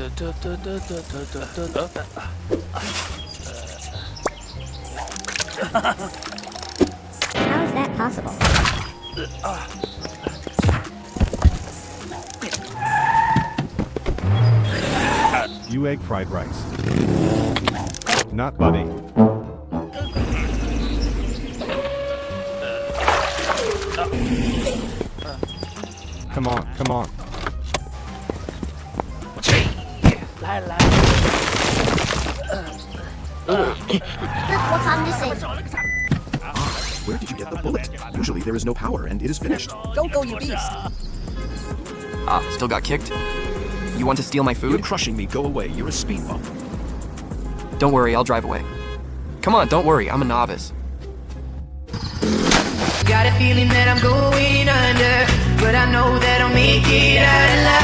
How is that possible? You egg fried rice. Not buddy. Come on, come on. What's I'm missing? Where did you get the bullet? Usually there is no power and it is finished. Don't go, you beast! Ah, still got kicked? You want to steal my You're food? crushing me. Go away. You're a speed bump. Don't worry, I'll drive away. Come on, don't worry, I'm a novice. Got a feeling that I'm going under, but I know that I'll make it out alive.